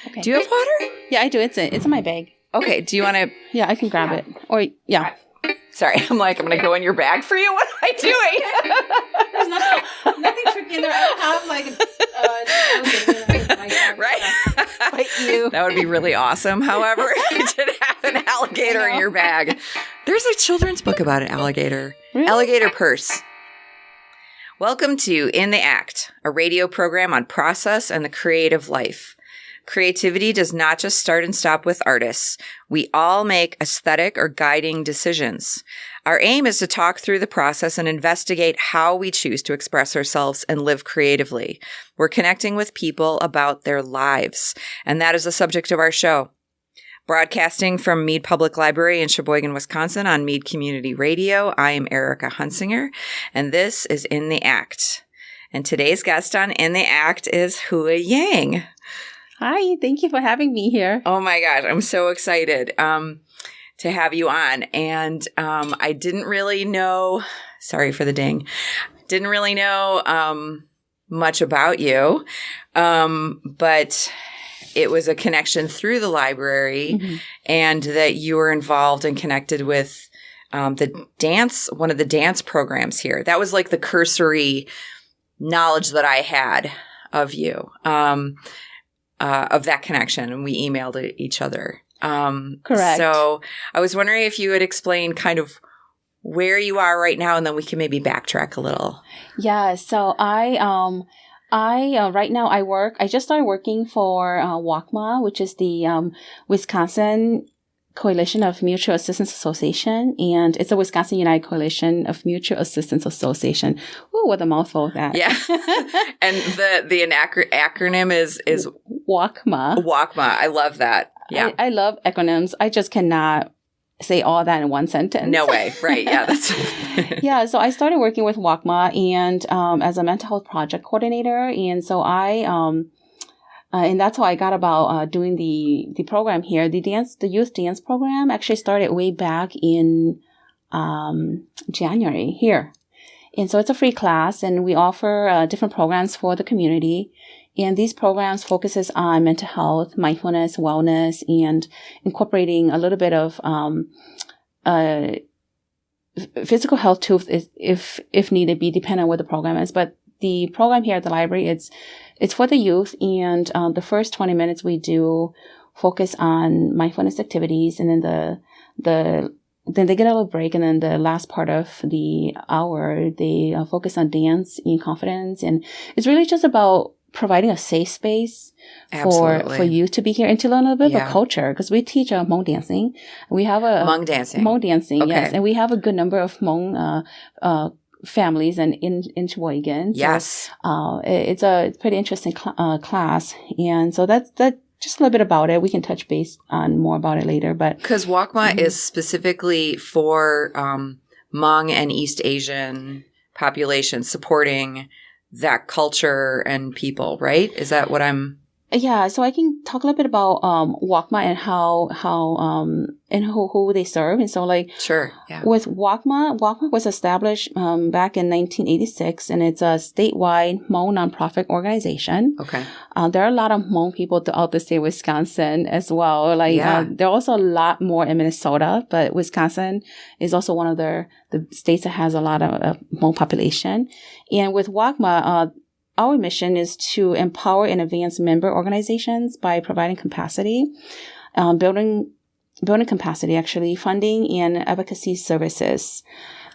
Okay. Do you have water? Yeah, I do. It's in my bag. Okay. Do you want to? Yeah, I can grab it. Or yeah. Sorry, I'm going to go in your bag for you. What am I doing? There's nothing tricky in there. I don't have Right? Bite you. That would be really awesome. However, you did have an alligator in your bag. There's a children's book about an alligator. Really? Alligator purse. Welcome to In the Act, a radio program on process and the creative life. Creativity does not just start and stop with artists. We all make aesthetic or guiding decisions. Our aim is to talk through the process and investigate how we choose to express ourselves and live creatively. We're connecting with people about their lives, and that is the subject of our show. Broadcasting from Mead Public Library in Sheboygan, Wisconsin on Mead Community Radio, I am Erica Hunsinger, and this is In the Act. And today's guest on In the Act is Houa Yang. Hi, thank you for having me here. Oh my gosh, I'm so excited to have you on. And I didn't really know, sorry for the ding, didn't really know much about you, but it was a connection through the library and that you were involved and connected with one of the dance programs here. That was like the cursory knowledge that I had of you. Of that connection, and we emailed each other. Correct. So I was wondering if you would explain kind of where you are right now, and then we can maybe backtrack a little. Yeah. So I right now I just started working for WUCMAA, which is the Wisconsin Coalition of Mutual Assistance Association, and it's a Wisconsin United Coalition of Mutual Assistance Association. Ooh, what a mouthful that! Yeah, and the acronym is WUCMAA. WUCMAA. I love that. Yeah, I love acronyms. I just cannot say all that in one sentence. No way. Right? Yeah, that's yeah. So I started working with WUCMAA and as a mental health project coordinator, and so and that's how I got about doing the program here. The youth dance program actually started way back in January here. And so it's a free class, and we offer different programs for the community. And these programs focuses on mental health, mindfulness, wellness, and incorporating a little bit of physical health too, if needed be, depending on what the program is. But the program here at the library, it's for the youth, and the first 20 minutes we do focus on mindfulness activities, and then then they get a little break, and then the last part of the hour they focus on dance and confidence, and it's really just about providing a safe space for you to be here and to learn a little bit of a culture, because we teach Hmong dancing. We have Hmong dancing, okay. Yes, and we have a good number of Hmong families and in Sheboygan. So, yes. It's a pretty interesting class. And so that's just a little bit about it. We can touch base on more about it later. But because WUCMAA is specifically for Hmong and East Asian populations, supporting that culture and people, right? Is that what I'm... Yeah, so I can talk a little bit about WUCMAA and how and who they serve. And so, like, sure, yeah. With WUCMAA was established back in 1986, and it's a statewide Hmong nonprofit organization. Okay. There are a lot of Hmong people throughout the state of Wisconsin as well. Like, there are also a lot more in Minnesota, but Wisconsin is also one of the states that has a lot of Hmong population. And with WUCMAA, our mission is to empower and advance member organizations by providing capacity, building capacity, actually, funding and advocacy services.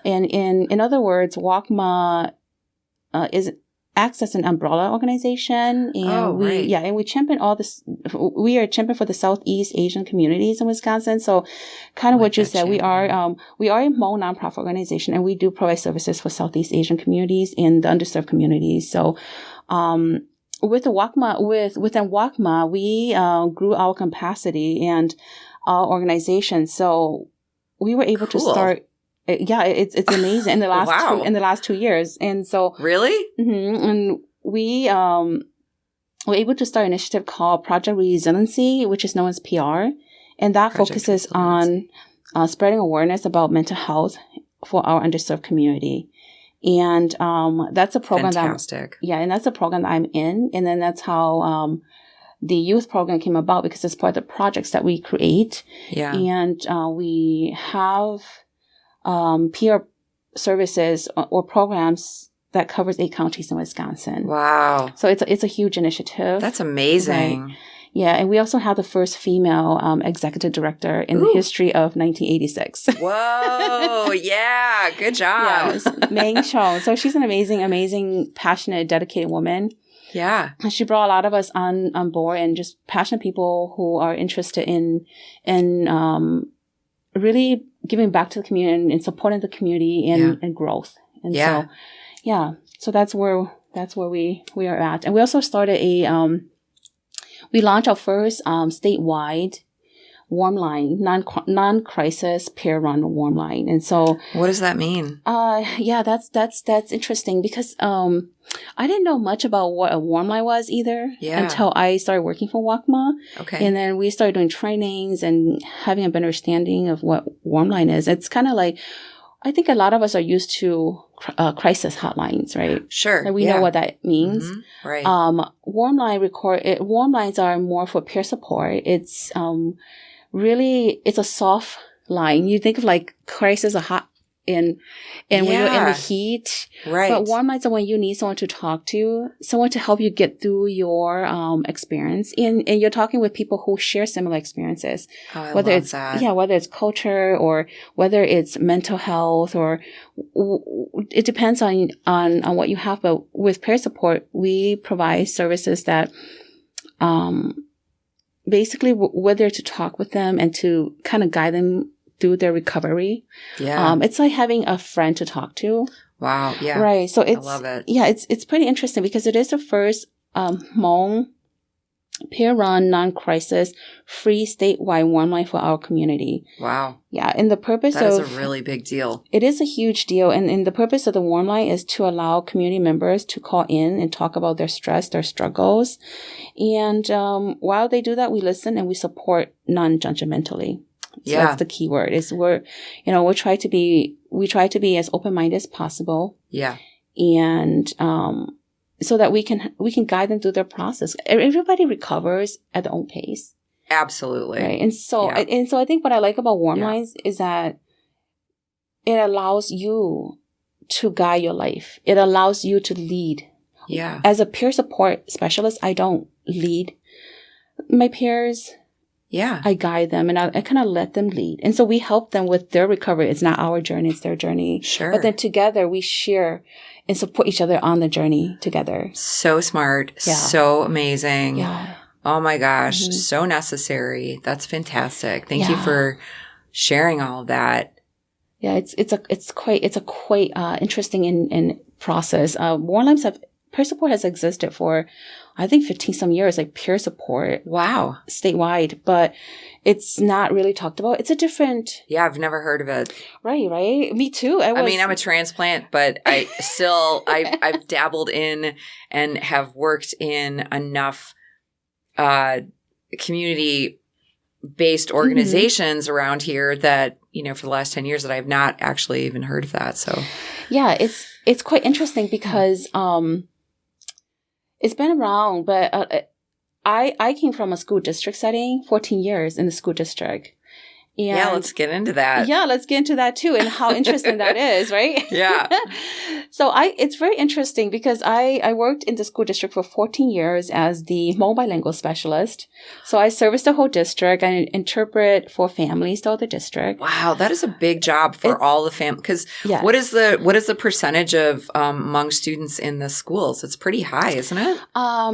And in other words, WUCMAA acts as an umbrella organization, and we champion all this. We are a champion for the Southeast Asian communities in Wisconsin. So, kind of what you said, we are a Hmong nonprofit organization, and we do provide services for Southeast Asian communities and the underserved communities. So, within WUCMAA, we grew our capacity and our organization. So, we were able to start. Yeah, it's amazing in the last 2 years, and so really, and we were able to start an initiative called Project Resiliency, which is known as PR, and that focuses on spreading awareness about mental health for our underserved community, and that's a program. Fantastic. And that's a program that I'm in, and then that's how the youth program came about because it's part of the projects that we create. Yeah. And we have peer services or programs that covers 8 counties in Wisconsin. Wow. So it's a huge initiative. That's amazing. Right? Yeah, and we also have the first female executive director in the history of 1986. Whoa, yeah, good job. Yes, Meng Chong. So she's an amazing, passionate, dedicated woman. Yeah. And she brought a lot of us on board, and just passionate people who are interested in really giving back to the community and supporting the community and growth. And so that's where we are at. And we also started we launched our first statewide warm line, non-crisis peer run warm line. And so what does that mean? That's interesting because I didn't know much about what a warm line was either until I started working for WUCMAA. Okay. And then we started doing trainings and having a better understanding of what warm line is. It's kind of like, I think a lot of us are used to crisis hotlines, right? Sure. And we know what that means. Mm-hmm. Right. Warm lines are more for peer support. It's really, it's a soft line. You think of like crisis or hot when you're in the heat. Right. But warm lines are when you need someone to talk to, someone to help you get through your experience. And you're talking with people who share similar experiences. Oh, I whether love it's that. whether it's culture or whether it's mental health, or it depends on what you have. But with peer support, we provide services that basically we're there to talk with them and to kind of guide them through their recovery. Yeah. It's like having a friend to talk to. Wow. Yeah. Right. So I love it. Yeah, it's pretty interesting because it is the first Hmong peer-run, non-crisis, free statewide warm line for our community. Wow. Yeah. And the purpose that is a really big deal. It is a huge deal. And the purpose of the warm line is to allow community members to call in and talk about their stress, their struggles. And while they do that, we listen and we support non-judgmentally. So that's the key word. Is we try to be as open-minded as possible. Yeah. And so that we can guide them through their process. Everybody recovers at their own pace. Absolutely. Right. And so I think what I like about warm lines is that it allows you to guide your life. It allows you to lead. Yeah. As a peer support specialist, I don't lead my peers. Yeah. I guide them and I kind of let them lead. And so we help them with their recovery. It's not our journey, it's their journey. Sure. But then together we share and support each other on the journey together. So smart. Yeah. So amazing. Yeah. Oh my gosh. Mm-hmm. So necessary. That's fantastic. Thank you for sharing all of that. Yeah, it's quite interesting in process. Warm lines peer support has existed for, I think, 15 some years, like peer support. Wow. Statewide, but it's not really talked about. It's a different. Yeah, I've never heard of it. Right. Me too. I mean, I'm a transplant, but I've dabbled in and have worked in enough community-based organizations around here that, for the last 10 years that I've not actually even heard of that. So yeah, it's quite interesting because it's been around, but I came from a school district setting, 14 years in the school district. And yeah, let's get into that. Yeah, let's get into that too and how interesting that is, right? Yeah. So it's very interesting because I worked in the school district for 14 years as the Hmong bilingual specialist. So I service the whole district and interpret for families throughout the district. Wow, that is a big job for all the families. Because what is the percentage of Hmong students in the schools? It's pretty high, isn't it?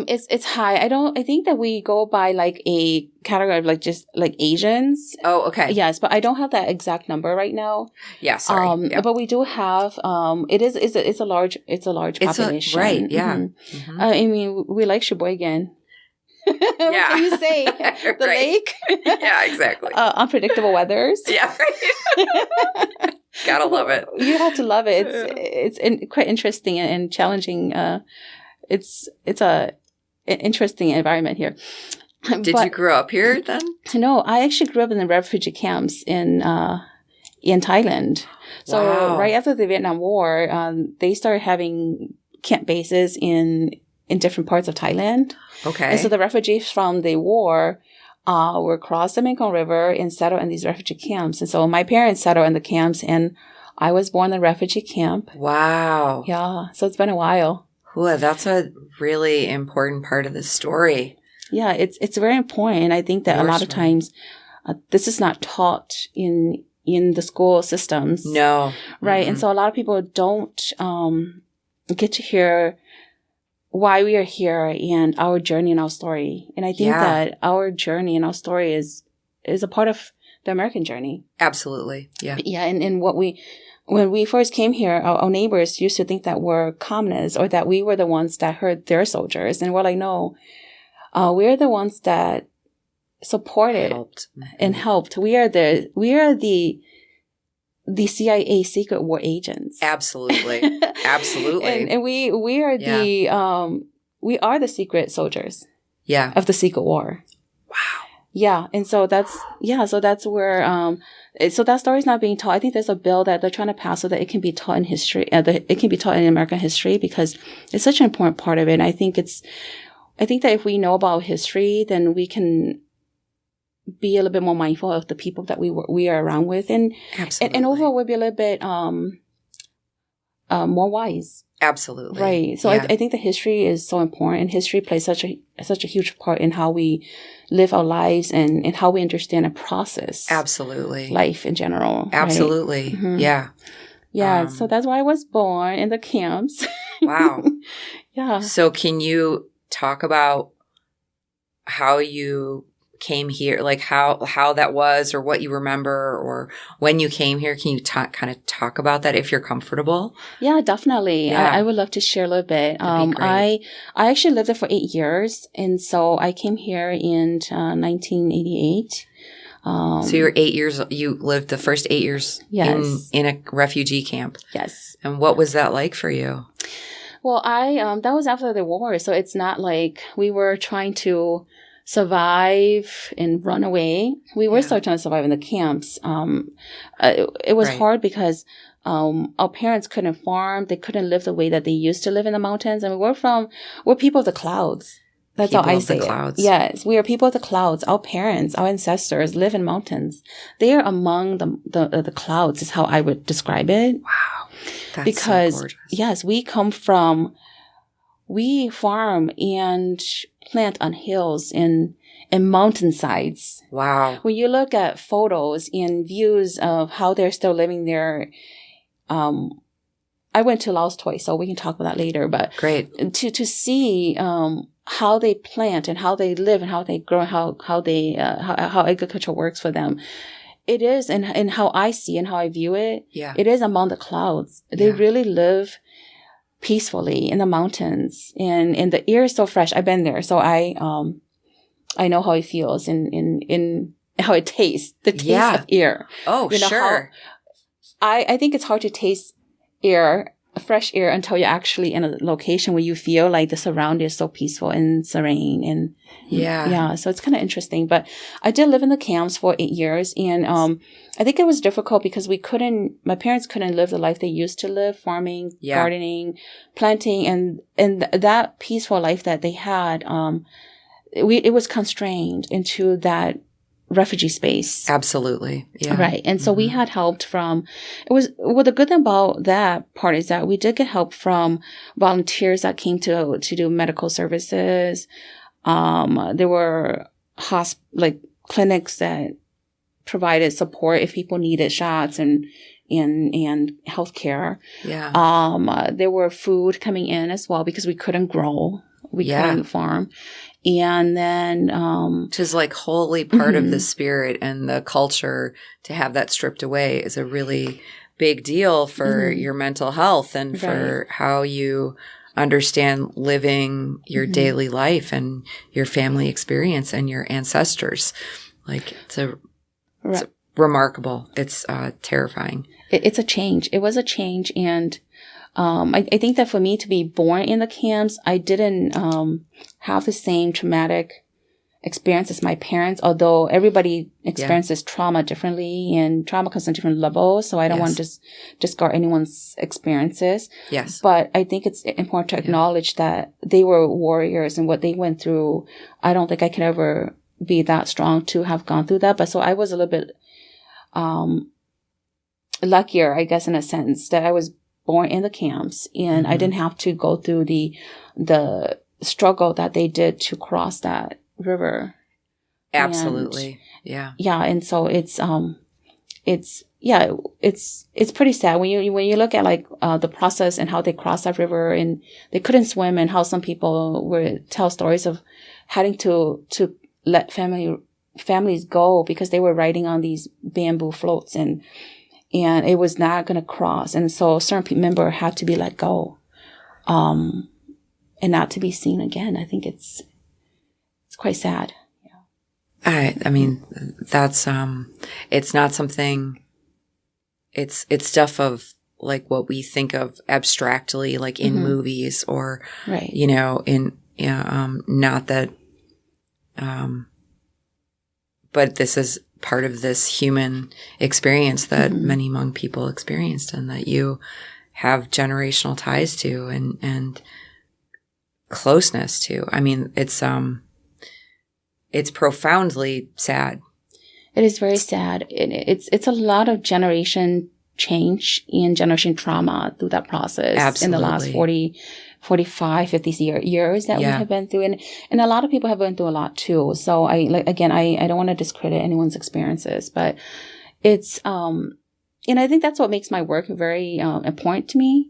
It's high. I think that we go by like a category of like just like Asians. Oh, okay. Yes, but I don't have that exact number right now. Yeah, sorry. But we do have it's a large population. Right, yeah. Mm-hmm. Mm-hmm. I mean, we like Sheboygan. Yeah. What can you say? The lake? Yeah, exactly. Unpredictable weathers. Yeah, right. Gotta love it. You have to love it. It's quite interesting and challenging. It's an interesting environment here. Did you grow up here then? No, I actually grew up in the refugee camps in Thailand. So right after the Vietnam War, they started having camp bases in in different parts of Thailand. Okay. And so the refugees from the war were crossed the Mekong River and settled in these refugee camps. And so my parents settled in the camps, and I was born in a refugee camp. Wow. Yeah. So it's been a while. Houa, that's a really important part of the story. Yeah, it's very important. And I think that a lot of times this is not taught in the school systems. No. Right. Mm-hmm. And so a lot of people don't get to hear why we are here and our journey and our story. And I think that our journey and our story is a part of the American journey. Absolutely. Yeah. Yeah. And when we first came here, our neighbors used to think that we're communists or that we were the ones that hurt their soldiers. And we're like, no, we're the ones that supported and helped. We are the CIA secret war agents. Absolutely. Absolutely. and we are we are the secret soldiers. Yeah. Of the secret war. Wow. Yeah. And so that's where so that story is not being taught. I think there's a bill that they're trying to pass so that it can be taught in history, it can be taught in American history, because it's such an important part of it. And I think that if we know about history, then we can be a little bit more mindful of the people that we are around with, and overall we'll be a little bit more wise. Absolutely. Right. So I think the history is so important. History plays such a huge part in how we live our lives and how we understand and process. Absolutely. Life in general. Absolutely. Right? Mm-hmm. Yeah. Yeah. So that's why I was born in the camps. Wow. Yeah. So can you talk about how you came here, like how that was, or what you remember, or when you came here? Can you kind of talk about that if you're comfortable? Yeah, definitely. Yeah. I would love to share a little bit. I actually lived there for 8 years, and so I came here in 1988. So you were 8 years. You lived the first 8 years in a refugee camp. Yes. And what was that like for you? Well, that was after the war, so it's not like we were trying to survive and run away. We were still trying to survive in the camps. It was hard because our parents couldn't farm. They couldn't live the way that they used to live in the mountains. And we're people of the clouds. That's how I say it. Yes, we are people of the clouds. Our parents, our ancestors live in mountains. They are among the clouds is how I would describe it. Wow. That's because so gorgeous. Yes, we farm and plant on hills and mountainsides. Wow. When you look at photos and views of how they're still living there, I went to Laos twice, so we can talk about that later. But great to see how they plant and how they live and how they grow, how agriculture works for them. It is, and how I see and how I view it. Yeah. It is among the clouds. They really live peacefully in the mountains, and the air is so fresh. I've been there, so I know how it feels in how it tastes. The taste of air. Oh, sure. I think it's hard to taste fresh air until you're actually in a location where you feel like the surrounding is so peaceful and serene. And so it's kind of interesting. But I did live in the camps for 8 years, and I think it was difficult because my parents couldn't live the life they used to live, farming, gardening, planting, and that peaceful life that they had. It was constrained into that refugee space. Absolutely. Yeah. Right. And so we had helped the good thing about that part is that we did get help from volunteers that came to do medical services. There were clinics that provided support if people needed shots and healthcare. Yeah. There were food coming in as well because we couldn't grow. We couldn't farm. And then, which is like wholly part of the spirit and the culture. To have that stripped away is a really big deal for your mental health and for how you understand living your daily life and your family experience and your ancestors. Like it's remarkable. It's terrifying. It's a change. It was a change. And I think that for me to be born in the camps, I didn't have the same traumatic experience as my parents, although everybody experiences trauma differently and trauma comes on different levels. So I don't want to just discard anyone's experiences. Yes. But I think it's important to acknowledge that they were warriors and what they went through. I don't think I could ever be that strong to have gone through that. But so I was a little bit, luckier, I guess, in a sense that I was born in the camps and I didn't have to go through the struggle that they did to cross that river. Absolutely. And so it's pretty sad when you look at like the process and how they crossed that river and they couldn't swim and how some people would tell stories of having to let families go because they were riding on these bamboo floats and it was not going to cross, and so certain members had to be let go and not to be seen again. I think it's quite sad. I mean, that's, it's not something, it's stuff of like what we think of abstractly, like in movies or, you know, not that, but this is part of this human experience that many Hmong people experienced and that you have generational ties to and closeness to. I mean, it's profoundly sad. It is very sad. It's a lot of generation change and generation trauma through that process. Absolutely. In the last 40, 45, 50 years that we have been through. And a lot of people have been through a lot too. So I don't want to discredit anyone's experiences, but it's, and I think that's what makes my work very important to me.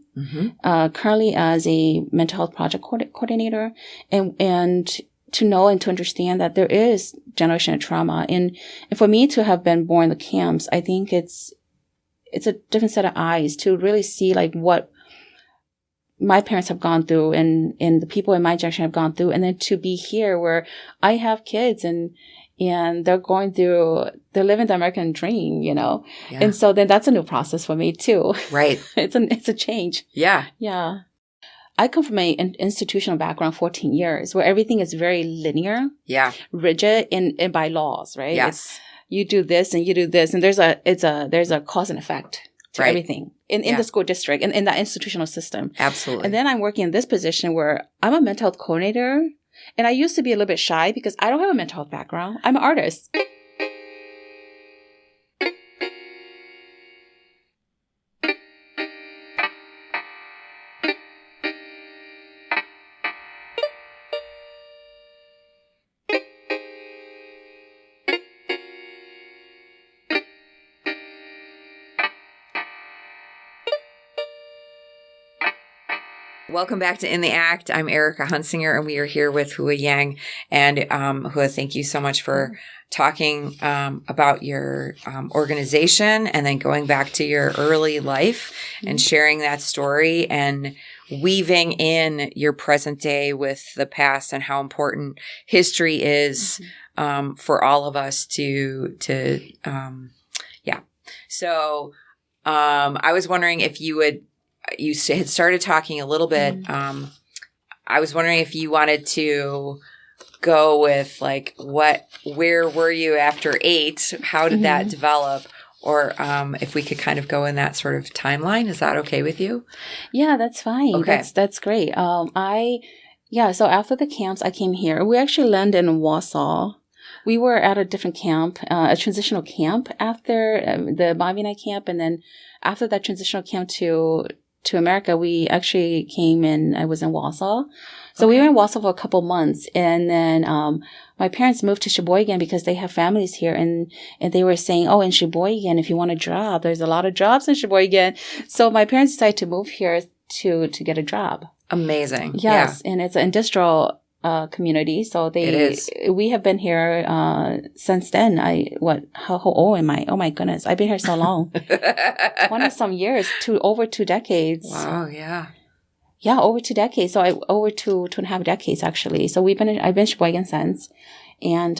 Currently as a mental health project coordinator and to know and to understand that there is generational trauma. And for me to have been born in the camps, I think it's a different set of eyes to really see like what my parents have gone through and the people in my generation have gone through. And then to be here where I have kids and they're they're living the American dream, you know? Yeah. And so then that's a new process for me too. Right. It's a change. Yeah. Yeah. I come from an institutional background, 14 years, where everything is very linear, rigid, and by laws, right? Yes, you do this and you do this, and there's a cause and effect to everything in the school district and in that institutional system. Absolutely. And then I'm working in this position where I'm a mental health coordinator, and I used to be a little bit shy because I don't have a mental health background. I'm an artist. Welcome back to In the Act. I'm Erica Hunsinger, and we are here with Houa Yang. And Houa, thank you so much for talking about your organization and then going back to your early life and sharing that story and weaving in your present day with the past and how important history is for all of us to So I was wondering if you had started talking a little bit. I was wondering if you wanted to go with like where were you after 8? How did that develop? Or if we could kind of go in that sort of timeline. Is that okay with you? Yeah, that's fine. Okay. That's great. So after the camps, I came here. We actually landed in Warsaw. We were at a different camp, a transitional camp after the Bobby camp. And then after that transitional camp to America, we actually came in, I was in Warsaw. So we were in Warsaw for a couple months. And then my parents moved to Sheboygan because they have families here. And they were saying, in Sheboygan, if you want a job, there's a lot of jobs in Sheboygan. So my parents decided to move here to get a job. Amazing. Yes. Yeah. And it's an industrial community. So we have been here since then. How old am I? Oh my goodness. I've been here so long. 20 some years, over 2 decades. Wow. Yeah. Yeah. Over 2 decades. So over 2.5 decades actually. So I've been Sheboygan since. And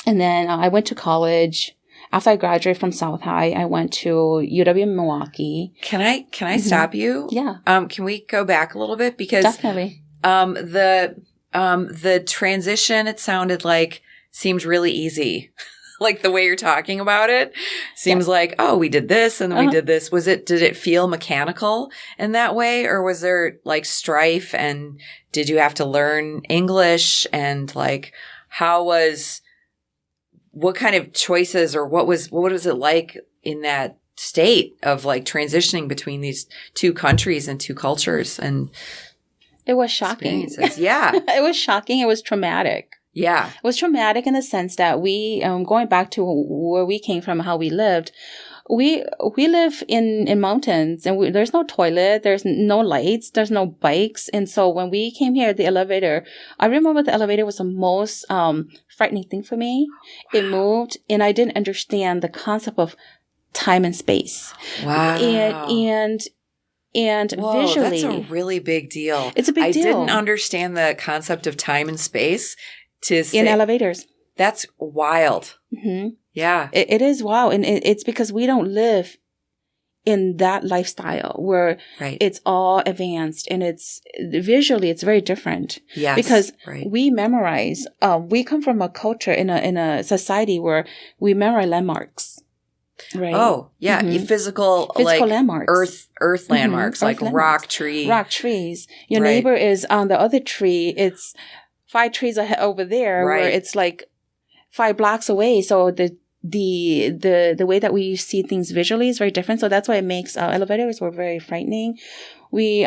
then I went to college. After I graduated from South High, I went to UW Milwaukee. Can I stop you? Yeah. Can we go back a little bit? Because definitely. The transition, it sounded like, seemed really easy. Like the way you're talking about it seems like, oh, we did this and then we did this. Did it feel mechanical in that way? Or was there like strife, and did you have to learn English, and like what kind of choices, or what was it like in that state of like transitioning between these two countries and two cultures? And it was shocking. Yeah. It was shocking. It was traumatic. Yeah. It was traumatic in the sense that we, going back to where we came from, how we lived, we live in mountains, and there's no toilet, there's no lights, there's no bikes. And so when we came here, the elevator, I remember the elevator was the most frightening thing for me. Wow. It moved, and I didn't understand the concept of time and space. Wow. And whoa, visually, that's a really big deal. It's a big deal. I didn't understand the concept of time and space in elevators. That's wild. Mm-hmm. Yeah. It is wild. And it's because we don't live in that lifestyle where it's all advanced, and it's visually, it's very different. Yes. Because we memorize, we come from a culture in a society where we memorize landmarks. Right. Oh, yeah. Mm-hmm. Physical like landmarks. Earth landmarks, like rock, tree. Rock trees. Your neighbor is on the other tree. It's 5 trees over there where it's like 5 blocks away. So the way that we see things visually is very different. So that's why it makes elevators were very frightening. We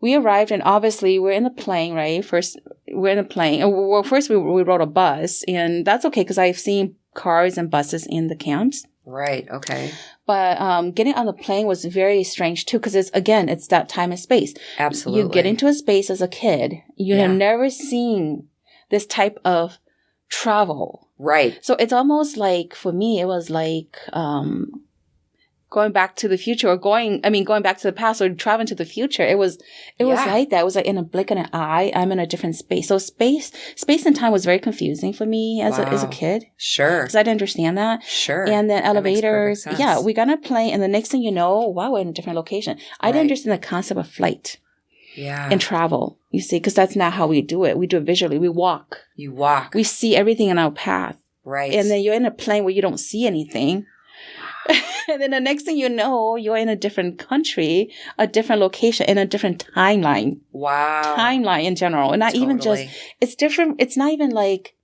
arrived, and obviously we're in the plane, right? First, we're in a plane. Well, first we rode a bus, and that's okay because I've seen cars and buses in the camps. Right. Okay. But getting on the plane was very strange too, because it's that time and space. Absolutely. You get into a space as a kid. You have never seen this type of travel. Right. So it's almost like, for me, it was like going back to the future, or going back to the past, or traveling to the future. It was like that. It was like in a blink of an eye, I'm in a different space. So space and time was very confusing for me as a kid. Sure. Because I didn't understand that. Sure. And then elevators. Yeah, we got on a plane, and the next thing you know, wow, we're in a different location. I didn't understand the concept of flight. Yeah. And travel, you see, because that's not how we do it. We do it visually. We walk. You walk. We see everything in our path. Right. And then you're in a plane where you don't see anything. And then the next thing you know, you're in a different country, a different location, in a different timeline. Wow. Timeline in general. And not even just, it's different. It's not even like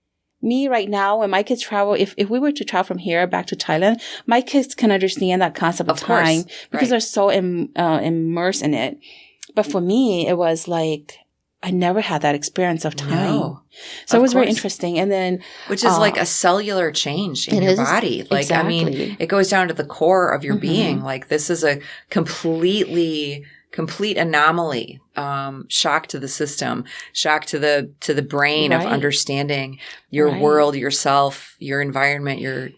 me right now when my kids travel. If we were to travel from here back to Thailand, my kids can understand that concept of time because they're so immersed in it. But for me, it was like, I never had that experience of time. No, so it was very interesting. And then, which is like a cellular change in your body. Like, exactly. I mean, it goes down to the core of your being. Like, this is a complete anomaly. Shock to the system, shock to the brain of understanding your world, yourself, your environment, your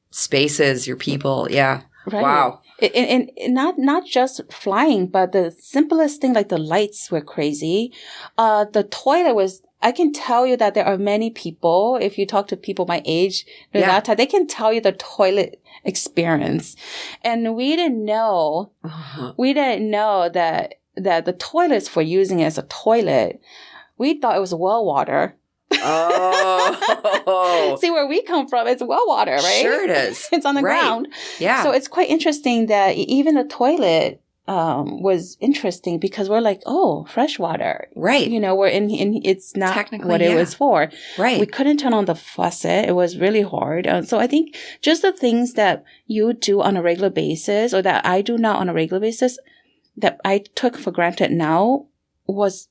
spaces, your people. Yeah. Right. Wow. And not just flying, but the simplest thing, like the lights were crazy. The toilet was, I can tell you that there are many people, if you talk to people my age, that time, they can tell you the toilet experience. And we didn't know that the toilets for using it as a toilet, we thought it was well water. Oh. See, where we come from, it's well water, right? Sure it is. It's on the ground. Yeah. So it's quite interesting that even the toilet was interesting because we're like, oh, fresh water. Right. You know, we're in it's not technically what it was for. Right. We couldn't turn on the faucet. It was really hard. So I think just the things that you do on a regular basis, or that I do now on a regular basis, that I took for granted now, was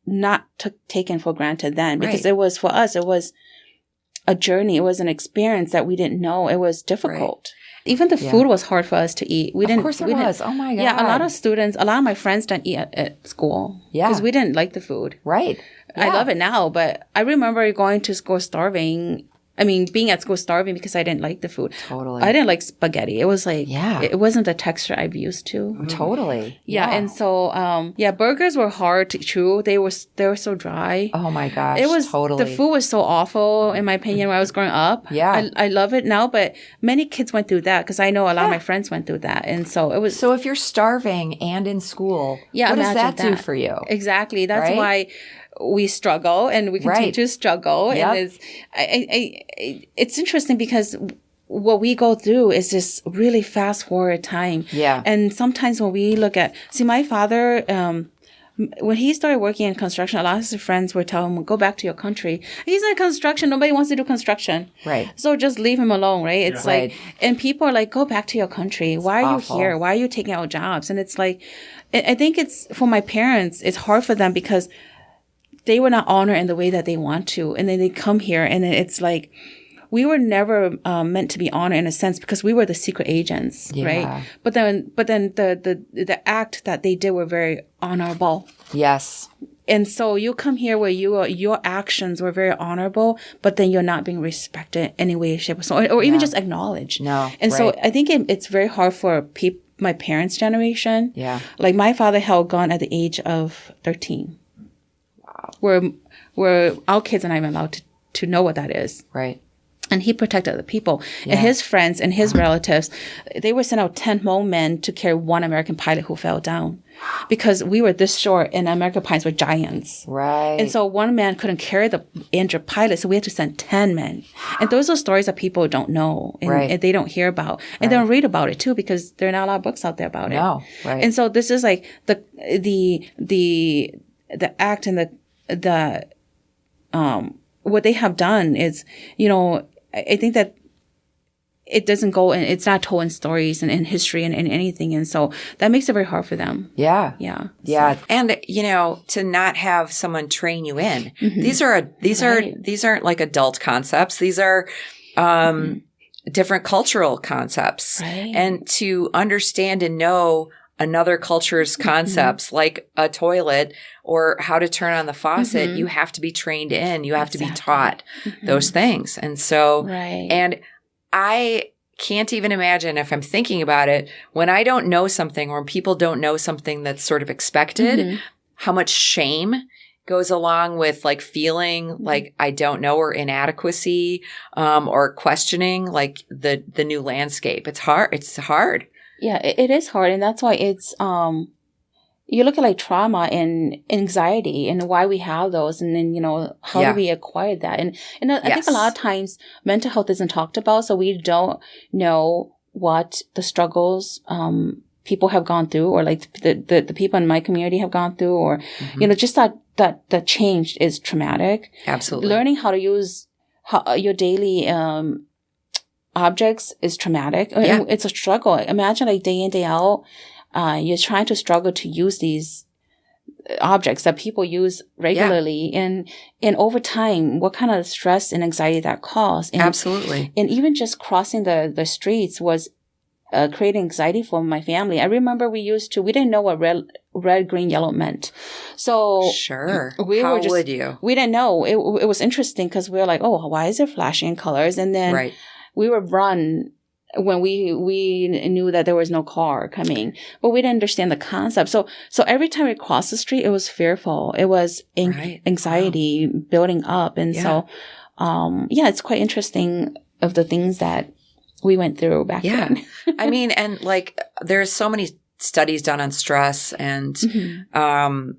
not taken for granted then, because it was, for us, it was a journey. It was an experience that we didn't know. It was difficult. Even the food was hard for us to eat. Of course it was. Oh my God. Yeah, a lot of my friends didn't eat at school. Yeah. Because we didn't like the food. Right. Yeah. I love it now, but I remember going to school starving. I mean, being at school starving because I didn't like the food. Totally. I didn't like spaghetti. It was like, it wasn't the texture I'm used to. Totally. Yeah. And so, burgers were hard to chew. They were so dry. Oh my gosh. It was, the food was so awful, in my opinion, when I was growing up. Yeah. I love it now, but many kids went through that, because I know a lot of my friends went through that. And so it was. So if you're starving and in school, what does that do for you? Exactly. That's why we struggle and we continue to struggle. Yep. And it's interesting because what we go through is this really fast forward time. Yeah. And sometimes when we look at, my father, when he started working in construction, a lot of his friends were telling him, go back to your country. He's in construction. Nobody wants to do construction. Right. So just leave him alone, right? It's like, and people are like, go back to your country. Why are you here? Why are you taking out jobs? And it's like, I think it's, for my parents, it's hard for them because they were not honored in the way that they want to. And then they come here and it's like, we were never meant to be honored in a sense because we were the secret agents, right? But then the act that they did were very honorable. Yes. And so you come here where your actions were very honorable, but then you're not being respected any way, shape, or even just acknowledged. No. And so I think it's very hard for my parents' generation. Yeah. Like my father held gun at the age of 13. Wow. Where our kids are not even allowed to know what that is. Right. And he protected other people. And his friends and his relatives, they would send out 10 more men to carry one American pilot who fell down. Because we were this short and American pilots were giants. Right. And so one man couldn't carry the injured pilot, so we had to send 10 men. And those are stories that people don't know and they don't hear about. And they don't read about it too because there are not a lot of books out there about it. No. Right. And so this is like the act and the what they have done is, I think that it doesn't go and it's not told in stories and in history and in anything. And so that makes it very hard for them. Yeah. Yeah. Yeah. So. And, to not have someone train you in. Mm-hmm. These aren't like adult concepts. These are, different cultural concepts. Right. And to understand and know another culture's concepts like a toilet or how to turn on the faucet, you have to be trained in. You have to be taught those things. And so, and I can't even imagine if I'm thinking about it, when I don't know something or when people don't know something that's sort of expected, how much shame goes along with like feeling like I don't know or inadequacy, or questioning like the new landscape. It's hard. It's hard. Yeah, it is hard. And that's why it's, you look at like trauma and anxiety and why we have those. And then, how do we acquire that? And I think a lot of times mental health isn't talked about. So we don't know what the struggles, people have gone through or like the people in my community have gone through or, just that change is traumatic. Absolutely. Learning how to use your daily, objects is traumatic. Yeah. It's a struggle. Imagine like day in, day out, you're trying to struggle to use these objects that people use regularly. And over time, what kind of stress and anxiety that caused. And, absolutely. And even just crossing the streets was creating anxiety for my family. I remember we didn't know what red, green, yellow meant. So sure. How would you? We didn't know. It was interesting because we were like, oh, why is it flashing colors? And then we would run when we knew that there was no car coming, but we didn't understand the concept. So every time we crossed the street, it was fearful. It was anxiety building up. And so, it's quite interesting of the things that we went through back then. I mean, and like there's so many studies done on stress and, and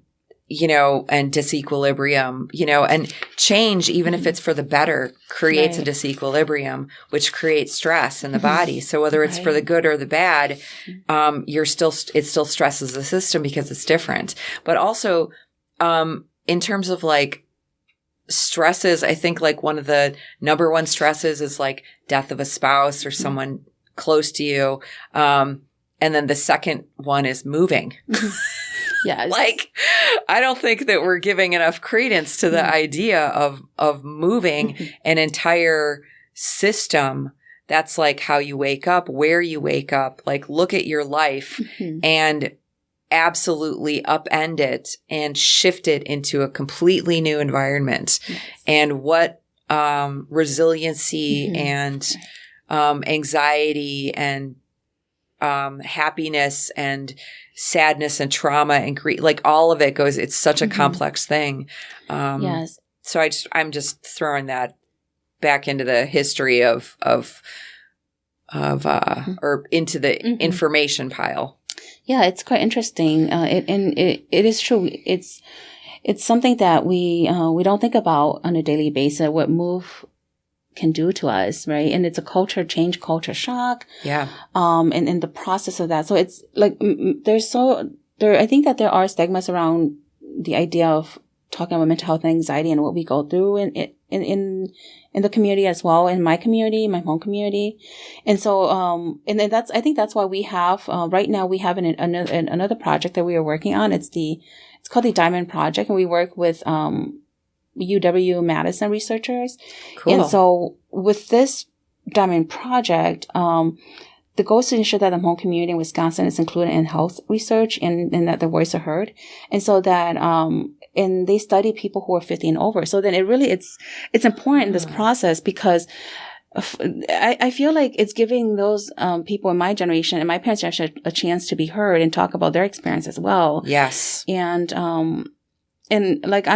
disequilibrium, and change, even if it's for the better, creates a disequilibrium, which creates stress in the body. So whether it's for the good or the bad, it still stresses the system because it's different. But also, in terms of like stresses, I think like one of the number one stresses is like death of a spouse or someone close to you. And then the second one is moving. Yeah. Like, I don't think that we're giving enough credence to the idea of moving an entire system. That's like how you wake up, where you wake up, like look at your life and absolutely upend it and shift it into a completely new environment. Yes. And what resiliency and anxiety and happiness and sadness and trauma and grief, like all of it goes, it's such a complex thing. Yes. So I'm just throwing that back into the history of or into the information pile. Yeah, it's quite interesting. It is true. it's something that we don't think about on a daily basis, what move can do to us, right? And it's a culture change, culture shock. Yeah. And in the process of that. So it's like, I think that there are stigmas around the idea of talking about mental health and anxiety and what we go through in the community as well, in my community, my home community. And so, and then I think that's why we have, right now we have another project that we are working on. It's called the Diamond Project, and we work with, UW-Madison researchers. Cool. And so with this Diamond Project, the goal is to ensure that the Hmong community in Wisconsin is included in health research and that their voice are heard. And so that, and they study people who are 50 and over. So then it's important in this process because I feel like it's giving those people in my generation and my parents' generation a chance to be heard and talk about their experience as well. Yes. And like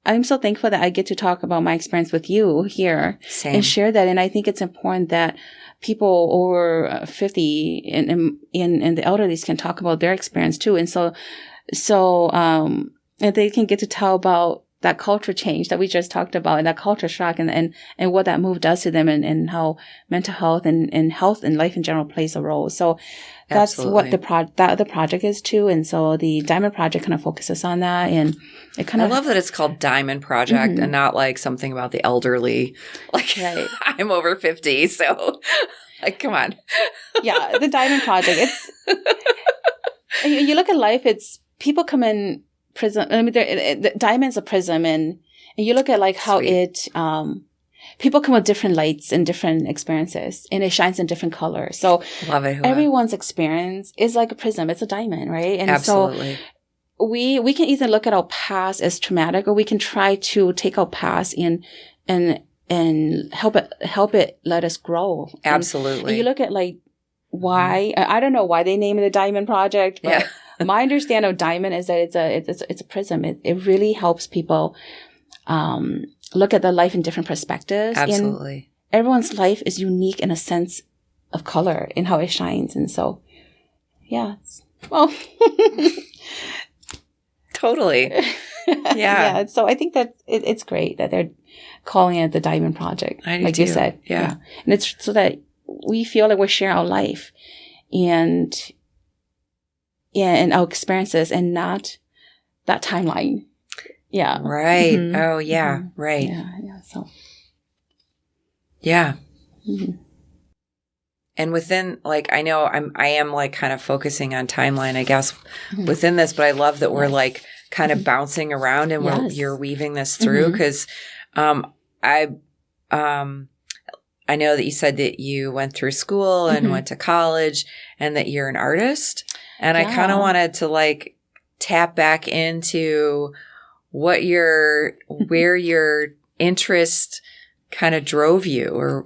I'm so thankful that I get to talk about my experience with you here. Same. And share that. And I think it's important that people over 50 and the elderly can talk about their experience too. And so and they can get to tell about that culture change that we just talked about and that culture shock and what that move does to them and how mental health and health and life in general plays a role. So that's Absolutely. What the project is too. And so the Diamond Project kind of focuses on that. And it kind of, I love that it's called Diamond Project and not like something about the elderly. Like right. I'm over 50. So like, come on. Yeah. The Diamond Project. It's, you look at life, it's people come in prism. I mean, the diamond's a prism and you look at like how Sweet. People come with different lights and different experiences and it shines in different colors. So love it, everyone's experience is like a prism. It's a diamond, right? And Absolutely. So we can either look at our past as traumatic or we can try to take our past and help it let us grow. Absolutely. And you look at like why, I don't know why they named it the Diamond Project, but my understanding of diamond is that it's a prism. It really helps people, look at their life in different perspectives. Absolutely. And everyone's life is unique in a sense of color and how it shines. And so, yeah. Well, totally. Yeah. So I think that it's great that they're calling it the Diamond Project. I do like too. You said. Yeah. And it's so that we feel like we're sharing our life and our experiences and not that timeline. Yeah. Right. Mm-hmm. Oh, yeah. Mm-hmm. Right. Yeah. So. Yeah. Mm-hmm. And within, like, I know I am like kind of focusing on timeline, I guess, within this, but I love that we're like kind of bouncing around and you're weaving this through because I know that you said that you went through school and went to college and that you're an artist. And I kind of wanted to like tap back into where your interest kind of drove you or,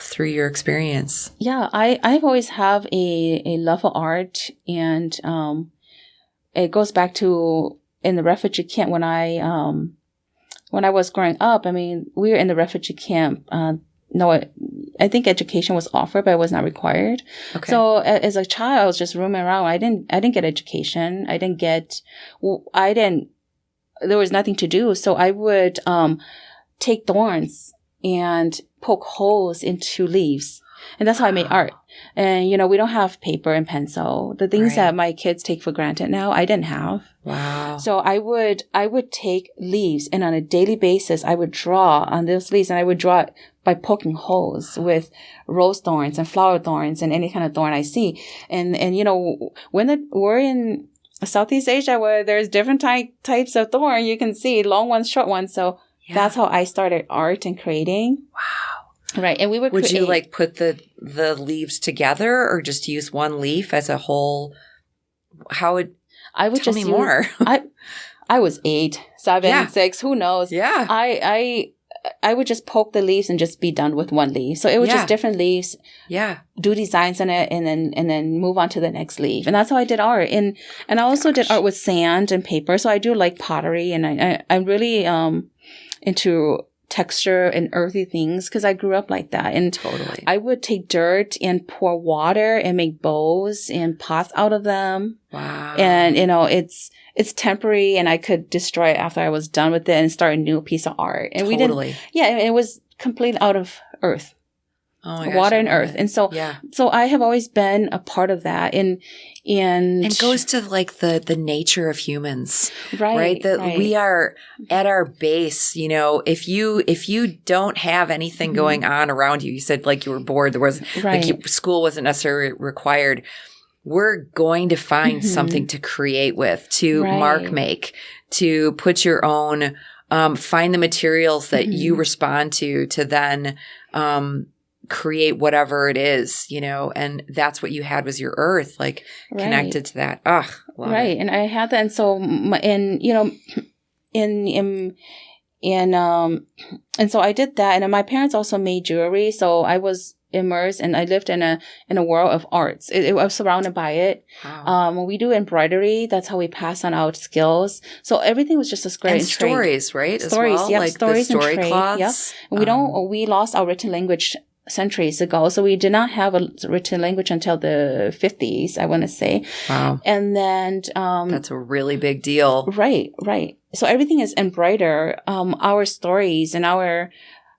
through your experience. Yeah, I've always have a love for art and it goes back to in the refugee camp when I was growing up. I mean, we were in the refugee camp. I think education was offered, but it was not required. Okay. So as a child, I was just roaming around. I didn't get education. There was nothing to do. So I would, take thorns and poke holes into leaves. And that's how I made art. And, we don't have paper and pencil. The things that my kids take for granted now, I didn't have. Wow. So I would take leaves and on a daily basis, I would draw on those leaves and I would draw it by poking holes with rose thorns and flower thorns and any kind of thorn I see. And we're in Southeast Asia where there's different types of thorn you can see, long ones, short ones. So that's how I started art and creating. Wow. Right. And we would you like put the leaves together or just use one leaf as a whole? I would tell just me more. I was 8, 7, 6, who knows? Yeah. I would just poke the leaves and just be done with one leaf. So it was just different leaves. Yeah. Do designs on it and then move on to the next leaf. And that's how I did art. And I also did art with sand and paper. So I do like pottery and I'm really into texture and earthy things because I grew up like that. And totally. I would take dirt and pour water and make bowls and pots out of them. Wow. And, it's temporary and I could destroy it after I was done with it and start a new piece of art. And totally. It was completely out of earth. Oh my gosh, water and earth. And so, so I have always been a part of that. And it goes to like the nature of humans, right? That we are at our base, if you don't have anything going on around you, you said like you were bored, there was like school wasn't necessarily required. We're going to find something to create with, to mark make, to put your own, find the materials that you respond to then, create whatever it is, and that's what you had was your earth, like connected to that. Ugh. Right. It. And I had that. And so, and so I did that. And my parents also made jewelry. So I was immersed and I lived in a world of arts. I was surrounded by it. Wow. We do embroidery. That's how we pass on our skills. So everything was just a great and stories, right? Stories, as well? Yep. Like Stories the story and trade. cloths. Yep. We lost our written language centuries ago. So we did not have a written language until the 50s, I want to say. Wow. And then, that's a really big deal. Right. So everything is embroidered. Our stories and our,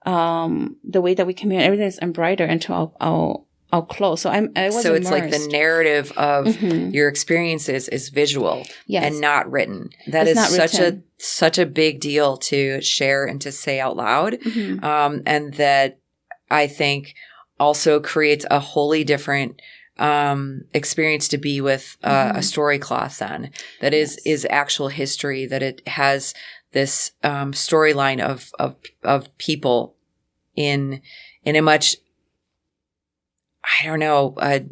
the way that we communicate, everything is embroidered into our clothes. So I was So it's immersed. like the narrative of your experiences is visual and not written. That is such a big deal to share and to say out loud. And that I think also creates a wholly different experience to be with a story cloth then. That is actual history, that it has this storyline of people in a much, I don't know, a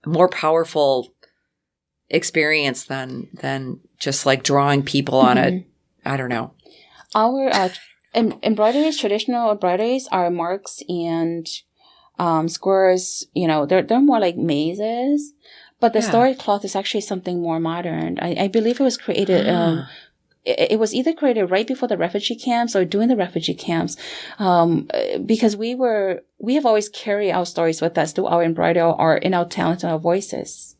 more powerful experience than just like drawing people on a, I don't know. Our embroideries, traditional embroideries are marks and squares, they're more like mazes, but the story cloth is actually something more modern. I believe it was created, it was either created right before the refugee camps or during the refugee camps, because we have always carried our stories with us through our embroidery art and our talent and our voices.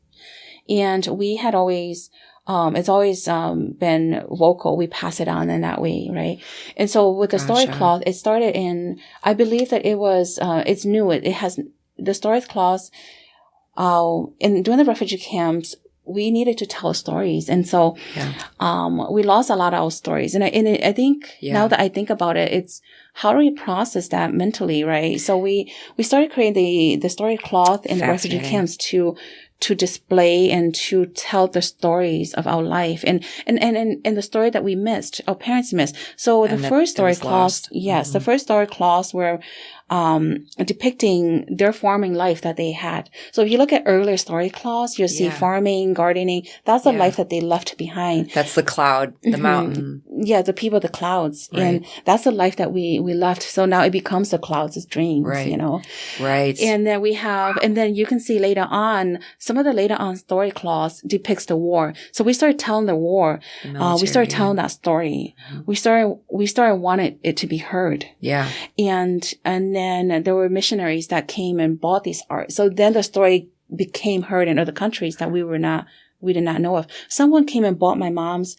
And we had always, it's always been vocal. We pass it on in that way, right? And so with the story cloth, it started in, I believe that it was, it's new. It has, the story cloth, during the refugee camps, we needed to tell stories. And so, we lost a lot of our stories. And I think now that I think about it, it's how do we process that mentally, right? So we started creating the story cloth in the refugee camps to display and to tell the stories of our life and the story that we missed, our parents missed. So the first story cloth, the first story cloths were depicting their farming life that they had. So if you look at earlier story cloths, you'll see farming, gardening. That's the life that they left behind. That's the cloud, the mountain. Yeah, the people, the clouds. Right. And that's the life that we left. So now it becomes the clouds' dreams, Right. And then you can see later on, some of the later on story cloths depicts the war. So we started telling the war. We started telling that story. We started wanting it to be heard. Yeah. And then there were missionaries that came and bought these art. So then the story became heard in other countries that we did not know of. Someone came and bought my mom's